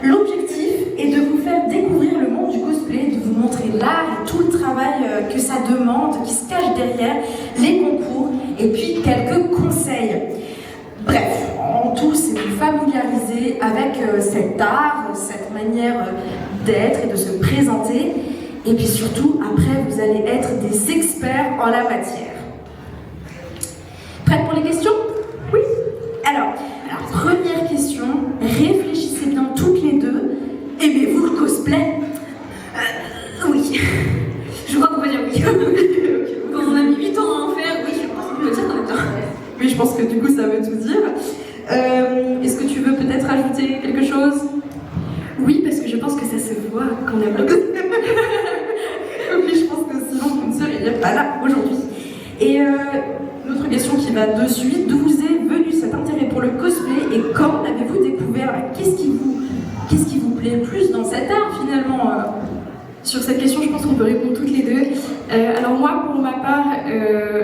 L'objectif est de vous faire découvrir le monde du cosplay, de vous montrer l'art et tout le travail que ça demande, qui se cache derrière, les concours, et puis quelques conseils. Bref, en tout, c'est vous familiariser avec cet art, cette manière d'être et de se présenter, et puis surtout, après, vous allez être des experts en la matière. Prête pour les questions? Oui. Alors, première question, réfléchissez bien toutes les deux. Aimez-vous le cosplay? Oui. Je crois qu'on peut dire oui. Quand on a mis 8 ans à en faire, oui, je pense qu'on peut dire en même temps. Oui, je pense que du coup, ça veut tout dire. Est-ce que tu veux peut-être ajouter quelque chose? Oui, parce que je pense que ça se voit qu'on aime le cosplay. Oui, je pense que sinon, vous ne seriez pas là aujourd'hui. Et l'autre question qui va de suite, d'où vous est venu cet intérêt pour le cosplay et quand l'avez-vous découvert? Qu'est-ce qui vous plaît le plus dans cet art finalement? Sur cette question, je pense qu'on peut répondre toutes les deux. Alors moi, pour ma part,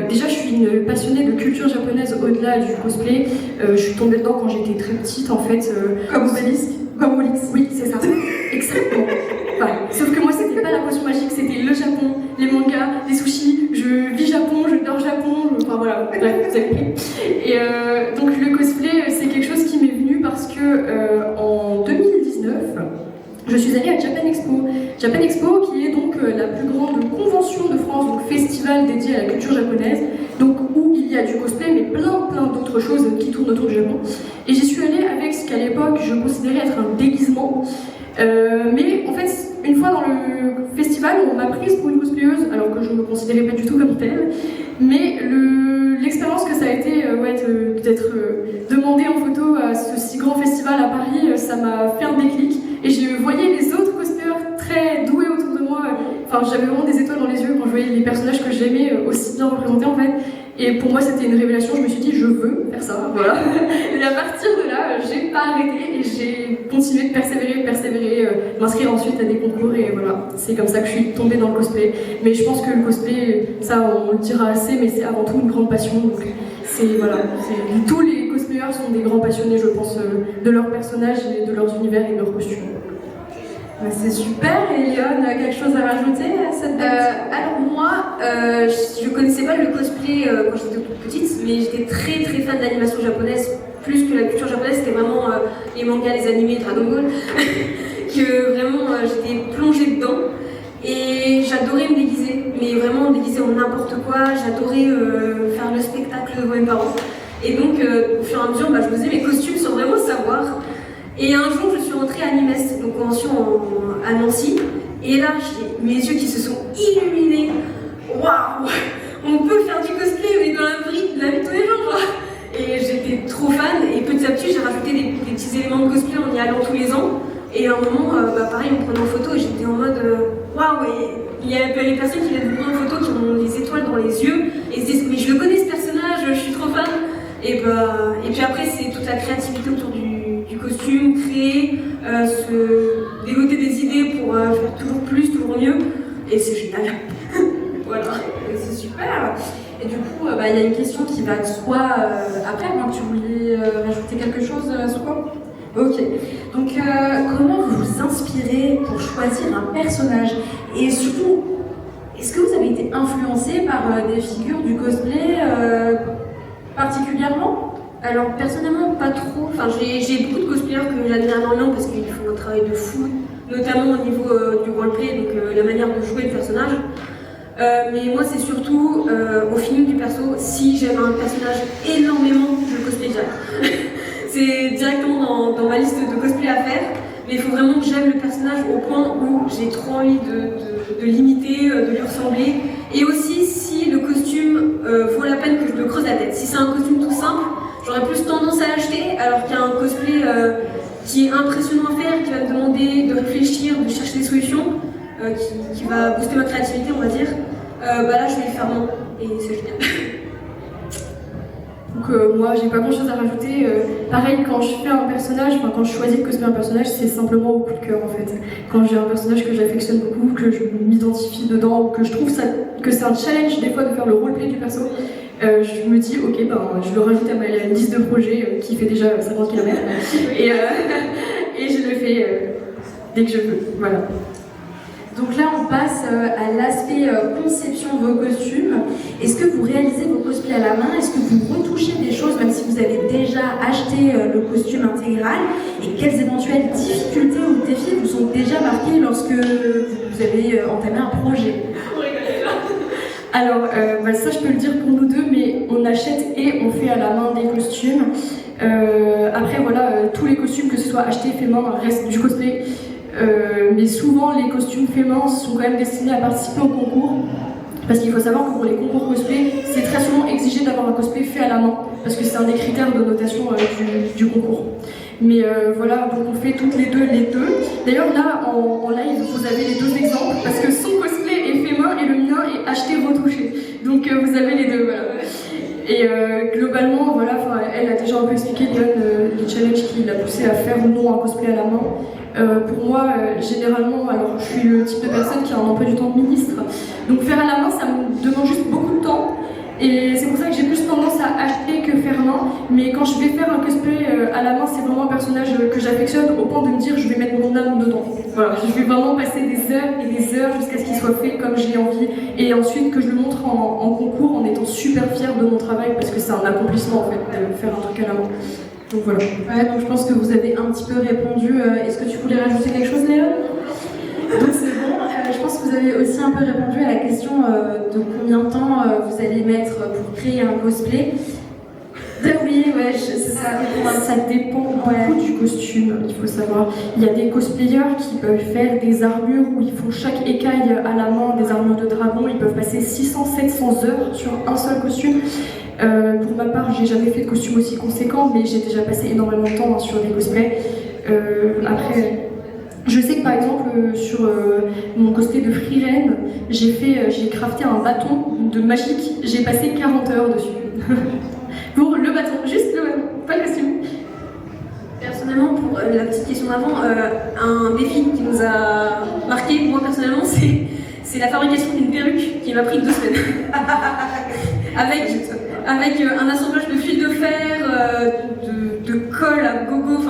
déjà je suis une passionnée de culture japonaise au-delà du cosplay. Je suis tombée dedans quand j'étais très petite en fait. Comme Obélisque? Comme Olix? Oui, c'est ça. Exactement. Pareil. Sauf que moi, c'était pas la potion magique, c'était le Japon, les mangas, les sushis. Je vis Japon, je dors Japon. Enfin voilà, bref, vous avez compris. Et donc le cosplay, c'est quelque chose qui m'est venu parce que en 2019, je suis allée à Japan Expo. Japan Expo qui est donc la plus grande convention de France, donc festival dédié à la culture japonaise, donc où il y a du cosplay mais plein d'autres choses qui tournent autour du Japon. Et j'y suis allée avec ce qu'à l'époque je considérais être un déguisement. Mais en fait, une fois dans le festival, on m'a prise pour une cosplayeuse, alors que je ne me considérais pas du tout comme telle. Mais l'expérience que ça a été d'être demandée en photo à ce si grand festival à Paris, ça m'a fait un déclic. Et je voyais les autres cosplayers très doués autour de moi. Enfin, j'avais vraiment des étoiles dans les yeux quand je voyais les personnages que j'aimais aussi bien représentés en fait. Et pour moi, c'était une révélation. Je me suis dit, je veux faire ça. Voilà. Et à partir de là, j'ai pas arrêté et j'ai continué de persévérer, m'inscrire ensuite à des concours. Et voilà, c'est comme ça que je suis tombée dans le cosplay. Mais je pense que le cosplay, ça, on le dira assez, mais c'est avant tout une grande passion. Donc, tous les cosplayers sont des grands passionnés, je pense, de leurs personnages et de leurs univers et de leurs costumes. C'est super. Et Léon, quelque chose à rajouter à cette Alors moi, je connaissais pas le cosplay quand j'étais toute petite, mais j'étais très fan de l'animation japonaise, plus que la culture japonaise, c'était vraiment les mangas, les animés, Dragon Ball, que vraiment j'étais plongée dedans. Et j'adorais me déguiser, mais vraiment me déguiser en n'importe quoi, j'adorais faire le spectacle devant mes parents. Et donc, au fur et à mesure, je faisais mes costumes sans vraiment savoir. Et un jour, je suis rentrée à Nîmes, donc convention à Nancy, et là, j'ai mes yeux qui se sont illuminés. Waouh! On peut faire du cosplay, mais dans la vie de tous les jours, quoi! Et j'étais trop fan, et petit à petit, j'ai rajouté des petits éléments de cosplay en y allant tous les ans. Et à un moment, pareil, on me prenait en photo, et j'étais en mode waouh! Et il y a les personnes qui viennent me prendre en photo qui ont des étoiles dans les yeux, et se disent, mais je le connais ce personnage, je suis trop fan! Et puis après, c'est toute la créativité autour du costume, créer, dégoter des idées pour faire toujours plus, toujours mieux, et c'est génial. Voilà. C'est super. Et du coup, il y a une question qui va de soi après, moi, que tu voulais rajouter quelque chose, Souko? Ok. Donc, comment vous vous inspirez pour choisir un personnage? Et surtout, est-ce que vous avez été influencé par des figures du cosplay particulièrement? Alors personnellement pas trop, enfin j'ai beaucoup de cosplayers que j'admire énormément parce qu'ils font un travail de fou, notamment au niveau du roleplay, donc la manière de jouer le personnage. Mais moi c'est surtout au feeling du perso, si j'aime un personnage énormément, je le cosplay déjà. C'est directement dans ma liste de cosplay à faire, mais il faut vraiment que j'aime le personnage au point où j'ai trop envie de l'imiter, de lui ressembler. Et aussi si le costume vaut la peine que je me creuse la tête. Si c'est un costume tout simple, j'aurais plus tendance à l'acheter, alors qu'il y a un cosplay qui est impressionnant à faire, qui va me demander de réfléchir, de chercher des solutions, qui va booster ma créativité, on va dire. Là, je vais le faire non, et c'est génial. Donc moi, j'ai pas grand chose à rajouter. Pareil, quand je fais un personnage, quand je choisis de cosplayer un personnage, c'est simplement au coup de cœur en fait. Quand j'ai un personnage que j'affectionne beaucoup, que je m'identifie dedans, que je trouve que c'est un challenge des fois de faire le roleplay du perso, je me dis ok, je le rajoute à ma liste de projets qui fait déjà 50 km et je le fais fais dès que je peux. Voilà. Donc là, on passe à l'aspect conception de vos costumes. Est-ce que vous réalisez vos cosplays à la main? Est-ce que vous retouchez des choses, même si vous avez déjà acheté le costume intégral? Et quelles éventuelles difficultés ou défis vous sont déjà marqués lorsque vous avez entamé un projet? Alors, ça je peux le dire pour nous deux, mais on achète et on fait à la main des costumes. Après, voilà, tous les costumes, que ce soit acheté, fait main, restent du cosplay. Mais souvent, les costumes faits main sont quand même destinés à participer au concours. Parce qu'il faut savoir que pour les concours cosplay, c'est très souvent exigé d'avoir un cosplay fait à la main. Parce que c'est un des critères de notation du concours. Mais voilà, donc on fait toutes les deux. D'ailleurs, là, en live, vous avez les deux exemples. Parce que son cosplay est fait main et le mien est acheté retouché. Donc vous avez les deux, voilà. Et globalement, voilà, elle a déjà un peu expliqué les challenges qui l'a poussé à faire ou non un cosplay à la main. Pour moi, généralement, alors je suis le type de personne qui a un emploi du temps de ministre. Donc faire à la main, ça me demande juste beaucoup de temps. Et c'est pour ça que j'ai plus tendance à acheter que faire main. Mais quand je vais faire un cosplay à la main, c'est vraiment un personnage que j'affectionne au point de me dire je vais mettre mon âme dedans. Voilà, je vais vraiment passer des heures et des heures jusqu'à ce qu'il soit fait comme j'ai envie. Et ensuite que je le montre en concours en étant super fière de mon travail parce que c'est un accomplissement en fait de faire un truc à la main. Donc voilà. Ouais, donc je pense que vous avez un petit peu répondu. Est-ce que tu voulais rajouter quelque chose, Léa? Donc c'est bon. Je pense que vous avez aussi un peu répondu à la question de combien de temps vous allez mettre pour créer un cosplay. Oui, ouais, c'est ça. Ça dépend beaucoup du costume, il faut savoir. Il y a des cosplayers qui peuvent faire des armures où ils font chaque écaille à la main, des armures de dragon. Ils peuvent passer 600-700 heures sur un seul costume. Pour ma part, j'ai jamais fait de costume aussi conséquent, mais j'ai déjà passé énormément de temps sur des cosplays. Après, je sais que par exemple sur mon cosplay de Frieren, j'ai crafté un bâton de magique. J'ai passé 40 heures dessus. Pour le bâton, juste le bâton, pas le costume. Personnellement, pour la petite question d'avant, un défi qui nous a marqué, moi personnellement, c'est la fabrication d'une perruque qui m'a pris 2 semaines. avec un assemblage de fils de fer, de colle à gogo,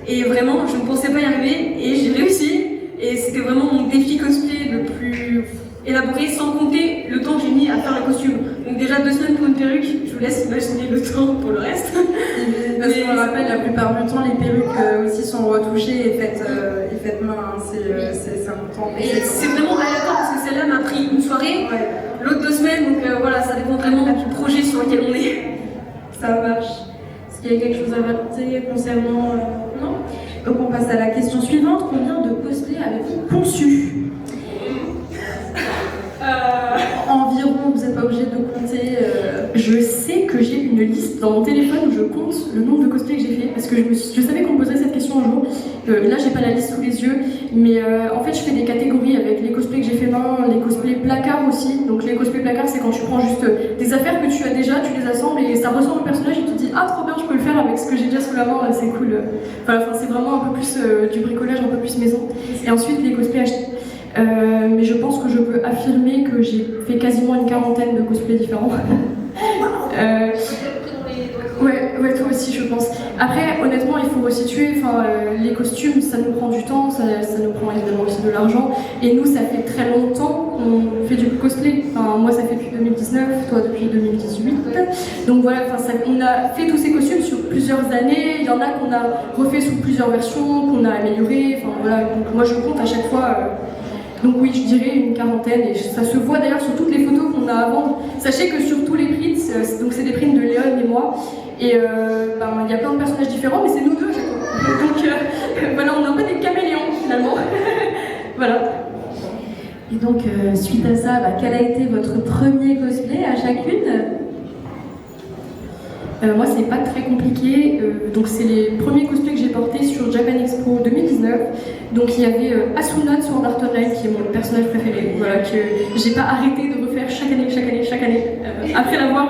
et vraiment, je ne pensais pas y arriver, et j'ai réussi. Et c'était vraiment mon défi cosplay le plus élaboré, sans compter le temps que j'ai mis à faire le costume. Donc déjà 2 semaines pour une perruque, je vous laisse imaginer le temps pour le reste. Parce qu'on rappelle, la plupart du temps, les perruques aussi sont retouchées et faites main, hein. C'est important. Et c'est vraiment aléatoire parce que celle-là m'a pris une soirée, ouais. L'autre 2 semaines, donc voilà, ça dépend vraiment du projet sur lequel on est. Ça marche. Est-ce qu'il y a quelque chose à rajouter concernant... Non. Donc on passe à la question suivante. Combien de cosplays avez-vous conçu? Environ, vous n'êtes pas obligé de compter. Je sais que j'ai une liste dans mon téléphone où je compte le nombre de cosplays que j'ai fait parce que je savais qu'on me poserait cette question un jour. Là, j'ai pas la liste sous les yeux, mais en fait, je fais des catégories avec les cosplays que j'ai fait main, les cosplays placards aussi. Donc, les cosplays placards, c'est quand tu prends juste des affaires que tu as déjà, tu les assembles et ça ressemble au personnage et tu te dis ah, trop bien, je peux le faire avec ce que j'ai déjà sous la main, c'est cool. Voilà, c'est vraiment un peu plus du bricolage, un peu plus maison. Et ensuite, les cosplays achetés. Mais je pense que je peux affirmer que j'ai fait quasiment une quarantaine de cosplays différents. Ouais, toi aussi, je pense. Après, honnêtement, il faut resituer. Les costumes, ça nous prend du temps, ça nous prend évidemment aussi de l'argent. Et nous, ça fait très longtemps qu'on fait du cosplay. Moi, ça fait depuis 2019, toi depuis 2018. Donc voilà, on a fait tous ces costumes sur plusieurs années. Il y en a qu'on a refait sous plusieurs versions, qu'on a amélioré. Voilà. Donc moi, je compte à chaque fois. Donc oui, je dirais une quarantaine, et ça se voit d'ailleurs sur toutes les photos qu'on a à vendre. Sachez que sur tous les prints, donc c'est des prints de Léon et moi, et il y a plein de personnages différents, mais c'est nous deux à chaque fois. Donc voilà, on est un peu des caméléons finalement. Voilà. Et donc, suite à ça, quel a été votre premier cosplay à chacune? Moi, c'est pas très compliqué. Donc, c'est les premiers cosplays que j'ai portés sur Japan Expo 2019. Donc, il y avait Asuna de Sword Art Online, qui est mon personnage préféré. Voilà, que j'ai pas arrêté de refaire chaque année, après l'avoir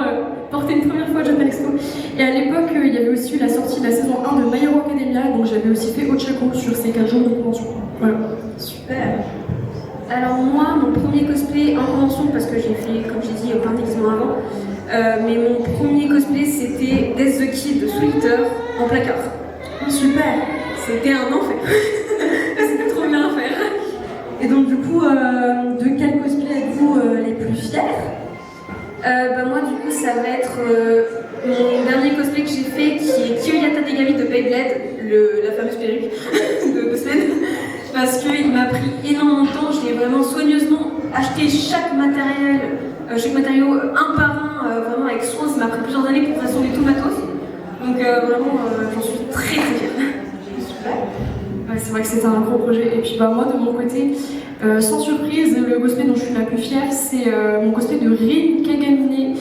porté une première fois à Japan Expo. Et à l'époque, il y avait aussi eu la sortie de la saison 1 de My Hero Academia. Donc, j'avais aussi fait Ochako sur ces 4 jours de convention. Voilà. Super. Alors, moi, mon premier cosplay en convention, parce que j'ai fait, comme j'ai dit, plein de déguisements avant. Mais mon premier cosplay c'était Death the Kid de Soul Eater en placard. Super. C'était un enfer. C'était trop bien à faire. Et donc du coup, de quel cosplay êtes-vous les plus fiers? Moi du coup ça va être mon dernier cosplay que j'ai fait qui est Kyoya Tategami de Beyblade, la fameuse perruque de 2 semaines, parce qu'il m'a pris énormément de temps, je l'ai vraiment soigneusement acheté chaque matériau un par un, vraiment avec soin, ça m'a pris plusieurs années pour rassembler tout le matos, donc vraiment j'en suis très très fière. Ouais, c'est vrai que c'était un gros projet. Et puis moi, de mon côté, sans surprise, le cosplay dont je suis la plus fière, c'est mon cosplay de Rin Kagamine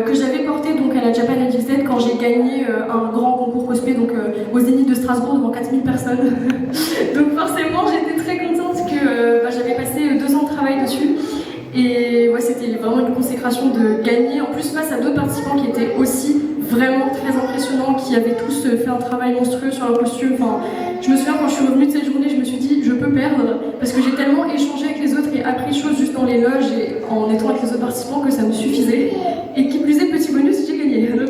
que j'avais porté donc à la Japan XZ quand j'ai gagné un grand concours cosplay donc au Zénith de Strasbourg devant 4000 personnes. Donc forcément, j'étais très contente que j'avais passé 2 ans de travail dessus. Et ouais, c'était vraiment une consécration de gagner, en plus face à d'autres participants qui étaient aussi vraiment très impressionnants, qui avaient tous fait un travail monstrueux sur leur costume. Enfin, je me souviens quand je suis revenue de cette journée, je me suis dit je peux perdre, parce que j'ai tellement échangé avec les autres et appris des choses juste dans les loges et en étant avec les autres participants que ça me suffisait. Et qui plus est, petit bonus, j'ai gagné. Donc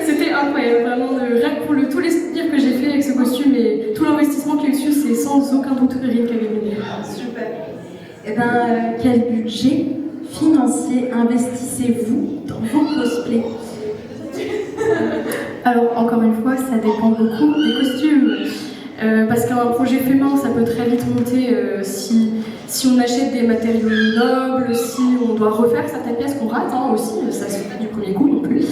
c'était incroyable, vraiment, rien que pour tous les souvenirs que j'ai fait avec ce costume et tout l'investissement qu'il y a eu dessus, c'est sans aucun doute Rin Kagamine. Super. Et quel budget financier investissez-vous dans vos cosplays? Alors, encore une fois, ça dépend beaucoup des costumes. Parce qu'un projet fait main, ça peut très vite monter si on achète des matériaux nobles, si on doit refaire certaines pièces qu'on rate aussi, ça se fait pas du premier coup non plus.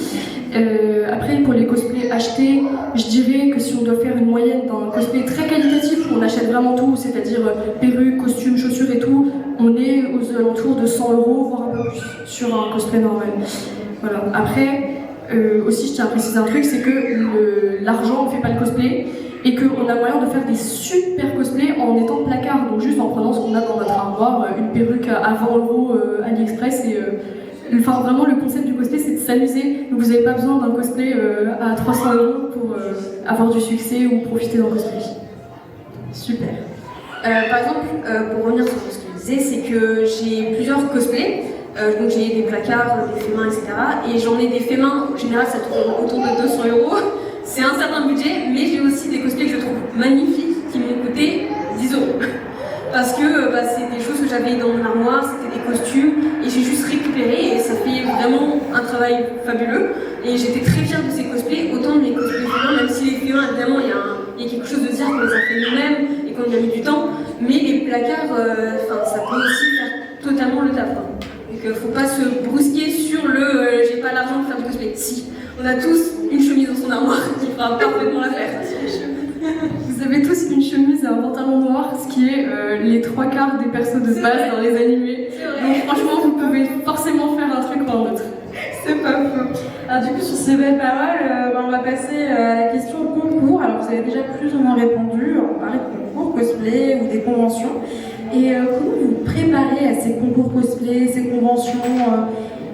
Après, pour les cosplays achetés, je dirais que si on doit faire une moyenne dans un cosplay très qualitatif, où on achète vraiment tout, c'est-à-dire perruques, costumes, chaussures et tout, on est aux alentours de 100 €, voire un peu plus, sur un cosplay normal. Voilà. Après, aussi, je tiens à préciser un truc, c'est que l'argent ne fait pas le cosplay et qu'on a moyen de faire des super cosplays en étant placard, donc juste en prenant ce qu'on a dans notre armoire, une perruque à 20 € AliExpress et enfin vraiment le concept du cosplay c'est de s'amuser, donc vous n'avez pas besoin d'un cosplay à 300 € pour avoir du succès ou profiter d'un cosplay. Super. Par exemple, pour revenir sur ce que je disais, c'est que j'ai plusieurs cosplays. Donc j'ai des placards, des faits mains, etc. Et j'en ai des faits mains, en général ça tourne autour de 200 €. C'est un certain budget, mais j'ai aussi des cosplays que je trouve magnifiques qui m'ont coûté 10 €. Parce que c'est des choses que j'avais dans mon armoire, c'était des costumes, et j'ai juste récupéré, et ça fait vraiment un travail fabuleux. Et j'étais très fière de ces cosplays, autant de mes cosplays faits main, même si les faits mains, évidemment, il y a quelque chose de dire qu'on les a fait nous-mêmes et qu'on y a mis du temps, mais les placards, ça peut aussi faire totalement le taf. Donc faut pas se brusquer sur j'ai pas l'argent pour faire du cosplay. Si, on a tous une chemise dans son armoire qui fera parfaitement l'affaire. Vous avez tous une chemise et un pantalon noir, ce qui est les 3/4 des persos de base dans les animés. Donc franchement, vous pouvez forcément faire un truc ou un autre. C'est pas faux. Alors du coup, sur ces belles paroles, on va passer à la question concours. Alors vous avez déjà plus ou moins répondu, on parlait de concours cosplay ou des conventions. Et comment vous vous préparez à ces concours cosplay, ces conventions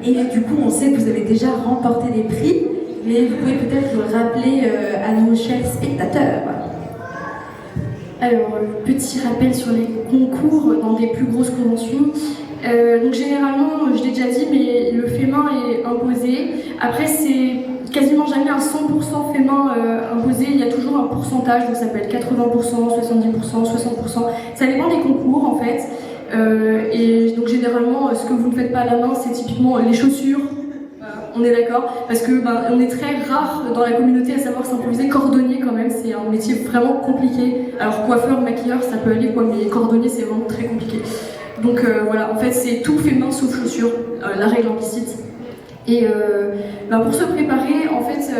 et du coup, on sait que vous avez déjà remporté des prix, mais vous pouvez peut-être le rappeler à nos chers spectateurs. Alors, petit rappel sur les concours dans des plus grosses conventions. Donc généralement, je l'ai déjà dit, mais le fait main est imposé. Après, c'est quasiment jamais un 100% fait main imposé. Il y a toujours un pourcentage, donc ça peut être 80%, 70%, 60%. Ça dépend des concours en fait. Et donc généralement, ce que vous ne faites pas à la main, c'est typiquement les chaussures. On est d'accord, parce que on est très rare dans la communauté à savoir s'improviser. Cordonnier quand même, c'est un métier vraiment compliqué. Alors coiffeur, maquilleur, ça peut aller quoi, mais cordonnier c'est vraiment très compliqué. Donc voilà, en fait c'est tout fait main sauf chaussures, la règle implicite. Et pour se préparer, en fait,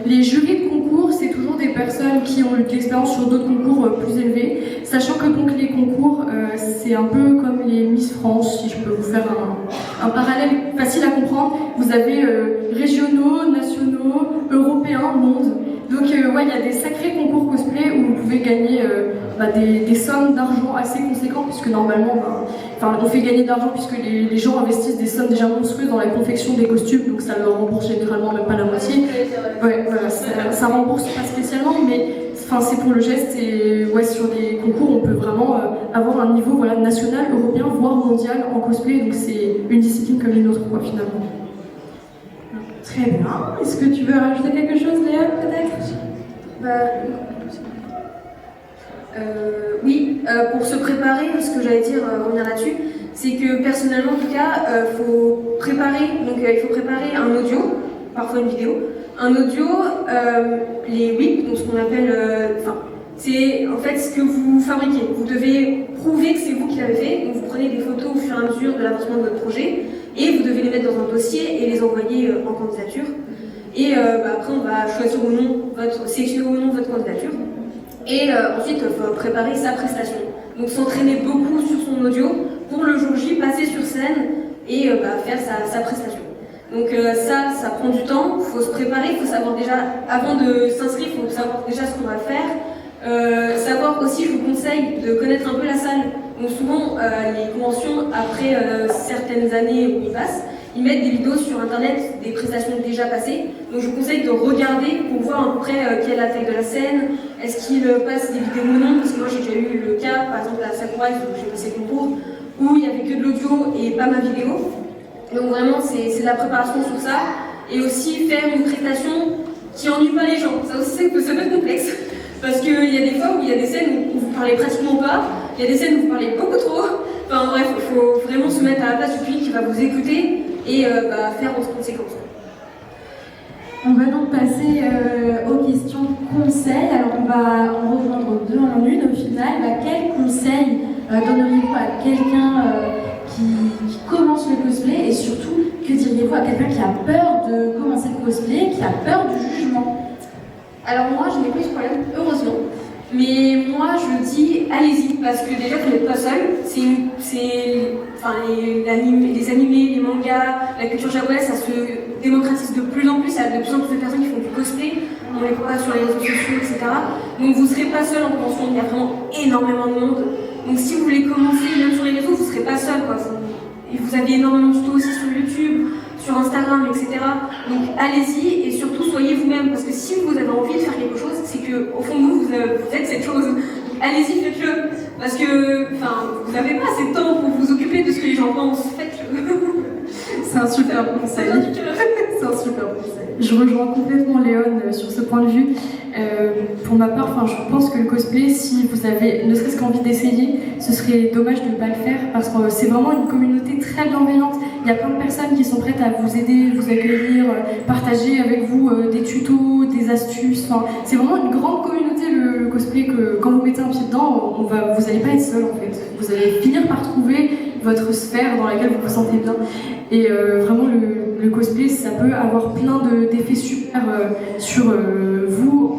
les jurys de concours, c'est toujours des personnes qui ont eu de l'expérience sur d'autres concours plus élevés, sachant que donc les concours, c'est un peu comme les Miss France, si je peux vous faire un parallèle facile à comprendre. Vous avez régionaux, nationaux, européens, monde. Donc il y a des sacrés concours cosplay où vous pouvez gagner des sommes d'argent assez conséquentes, puisque normalement, on fait gagner de l'argent puisque les gens investissent des sommes déjà monstrueuses dans la confection des costumes, donc ça leur rembourse généralement même pas la moitié. Ouais, voilà, ça rembourse pas spécialement, mais c'est pour le geste. Et ouais, sur des concours, on peut vraiment avoir un niveau national, européen, voire mondial en cosplay, donc c'est une discipline comme une autre, finalement. Très bien. Est-ce que tu veux rajouter quelque chose, Léa, peut-être? Oui, pour se préparer, ce que j'allais dire, revenir là-dessus, c'est que personnellement, en tout cas, il faut préparer un audio, parfois une vidéo, un audio, les WIP, donc ce qu'on appelle, c'est en fait ce que vous fabriquez. Vous devez prouver que c'est vous qui l'avez fait, donc vous prenez des photos au fur et à mesure de l'avancement de votre projet, et vous devez les mettre dans un dossier et les envoyer en candidature. Et après, on va choisir ou non sélectionner ou non votre candidature. Et ensuite, il faut préparer sa prestation. Donc s'entraîner beaucoup sur son audio pour le jour J, passer sur scène et faire sa prestation. Donc ça prend du temps, il faut se préparer, il faut savoir déjà, avant de s'inscrire, il faut savoir déjà ce qu'on va faire. Savoir aussi, je vous conseille de connaître un peu la salle. Donc souvent, les conventions, après certaines années où ils passent, ils mettent des vidéos sur internet des prestations déjà passées. Donc je vous conseille de regarder pour voir à peu près quelle est la taille de la scène, est-ce qu'ils passent des vidéos ou non, parce que moi j'ai déjà eu le cas, par exemple à Sakurai, où j'ai passé le concours, où il n'y avait que de l'audio et pas ma vidéo. Donc vraiment c'est de la préparation sur ça. Et aussi faire une prestation qui ennuie pas les gens. Ça aussi ça peut être complexe. Parce qu'il y a des fois où il y a des scènes où vous parlez pratiquement pas, il y a des scènes où vous parlez beaucoup trop. Enfin bref, il faut vraiment se mettre à la place du public qui va vous écouter et faire en conséquence. On va donc passer aux questions conseils. Alors on va en reprendre deux en une au final. Quel conseil donneriez-vous à quelqu'un qui commence le cosplay, et surtout que diriez-vous à quelqu'un qui a peur de commencer le cosplay, qui a peur du jugement? Alors moi je n'ai pas eu ce problème, heureusement. Mais moi je dis allez-y, parce que déjà vous n'êtes pas seul. Les animés, les mangas, la culture japonaise, ça se démocratise de plus en plus. Il y a de plus en plus de personnes qui font du cosplay, on les voit sur les réseaux sociaux, etc. Donc vous ne serez pas seul en convention, il y a vraiment énormément de monde. Donc si vous voulez commencer, même sur les réseaux, vous ne serez pas seul, quoi. Et vous avez énormément de tutos aussi sur YouTube, sur Instagram, etc. Donc allez-y et surtout soyez vous-même, parce que si vous avez envie de faire quelque chose, c'est que au fond de vous, vous êtes cette chose. Donc, allez-y, faites-le, parce que vous n'avez pas assez de temps pour vous occuper de ce que les gens pensent. Faites-le. C'est un super conseil. C'est un super conseil. Je rejoins complètement Léon sur ce point de vue. Pour ma part, je pense que le cosplay, si vous avez ne serait-ce qu'envie d'essayer, ce serait dommage de ne pas le faire, parce que c'est vraiment une communauté très bienveillante. Il y a plein de personnes qui sont prêtes à vous aider, vous accueillir, partager avec vous des tutos, des astuces. C'est vraiment une grande communauté le cosplay, que quand vous mettez un pied dedans, vous n'allez pas être seul en fait. Vous allez finir par trouver votre sphère dans laquelle vous vous sentez bien. Et vraiment le cosplay, ça peut avoir plein d'effets super sur vous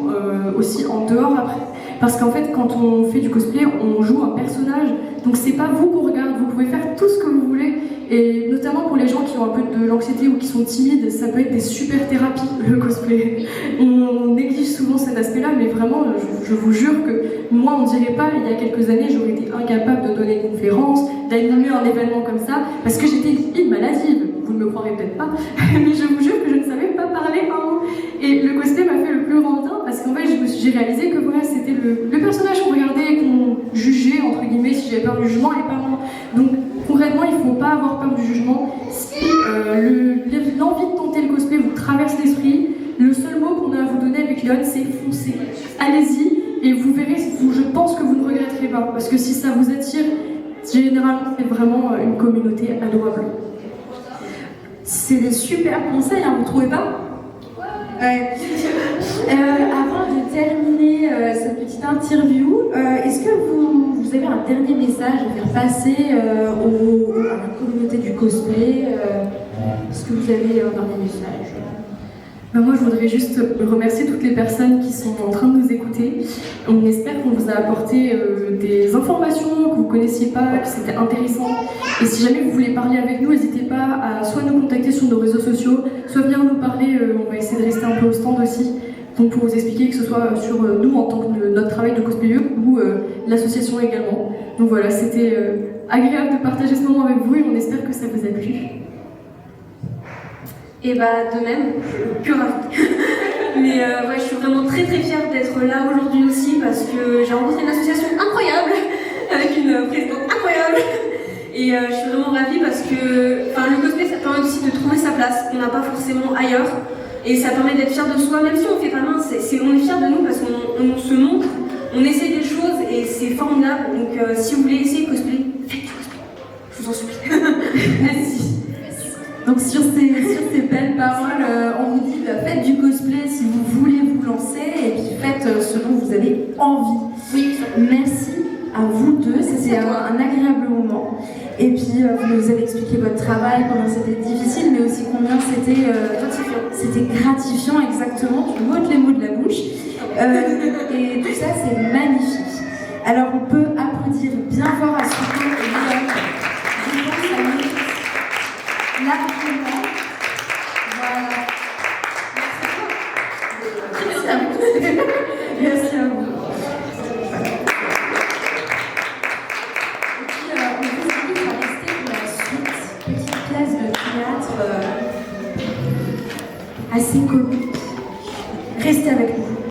aussi en dehors après. Parce qu'en fait, quand on fait du cosplay, on joue un personnage, donc c'est pas vous qu'on regarde, vous pouvez faire tout ce que vous voulez. Et notamment pour les gens qui ont un peu de l'anxiété ou qui sont timides, ça peut être des super thérapies, le cosplay. On néglige souvent cet aspect-là, mais vraiment, je vous jure que moi, on dirait pas, il y a quelques années, j'aurais été incapable de donner une conférence, d'animer un événement comme ça, parce que j'étais limite maladive. Vous ne me croirez peut-être pas, mais je vous jure que je ne savais pas parler un mot. Et le cosplay m'a fait le plus grand bien, parce qu'en fait, j'ai réalisé que voilà, c'était le personnage qu'on regardait, qu'on jugeait, entre guillemets, si j'avais peur du jugement, et pas moi. Donc, concrètement, il ne faut pas avoir peur du jugement. Si l'envie de tenter le cosplay vous traverse l'esprit, le seul mot qu'on a à vous donner avec Léon, c'est foncez. Allez-y, et vous verrez, je pense que vous ne regretterez pas, parce que si ça vous attire, généralement, c'est vraiment une communauté adorable. C'est des super conseils, vous trouvez pas? Avant de terminer cette petite interview, est-ce que vous avez un dernier message à faire passer à la communauté du cosplay? Est-ce que vous avez un dernier message? Moi, je voudrais juste remercier toutes les personnes qui sont en train de nous écouter. On espère qu'on vous a apporté des informations que vous ne connaissiez pas, que c'était intéressant. Et si jamais vous voulez parler avec nous, n'hésitez pas à soit nous contacter sur nos réseaux sociaux, soit venir nous parler. On va essayer de rester un peu au stand aussi, donc pour vous expliquer que ce soit sur nous en tant que notre travail de cosplayer ou l'association également. Donc voilà, c'était agréable de partager ce moment avec vous et on espère que ça vous a plu. Et de même, que ravi. Mais je suis vraiment très très fière d'être là aujourd'hui aussi, parce que j'ai rencontré une association incroyable, avec une présidente incroyable. Et je suis vraiment ravie parce que le cosplay, ça permet aussi de trouver sa place, qu'on n'a pas forcément ailleurs. Et ça permet d'être fier de soi, même si on fait pas main, on est fier de nous parce qu'on se montre, on essaie des choses et ça. Donc si vous voulez essayer de cosplay, faites du cosplay. Je vous en supplie. Merci. Donc sur ces belles paroles, on vous dit faites du cosplay si vous voulez vous lancer et puis faites ce dont vous avez envie. Oui. Merci à vous deux, c'était un agréable moment. Et puis vous nous avez expliqué votre travail, combien c'était difficile, mais aussi combien c'était gratifiant exactement. Tu m'ôtes les mots de la bouche. Et tout ça c'est magnifique. Alors on peut applaudir bien fort à ce moment. Je pense à nous. Largement. Voilà. Merci à vous. Merci à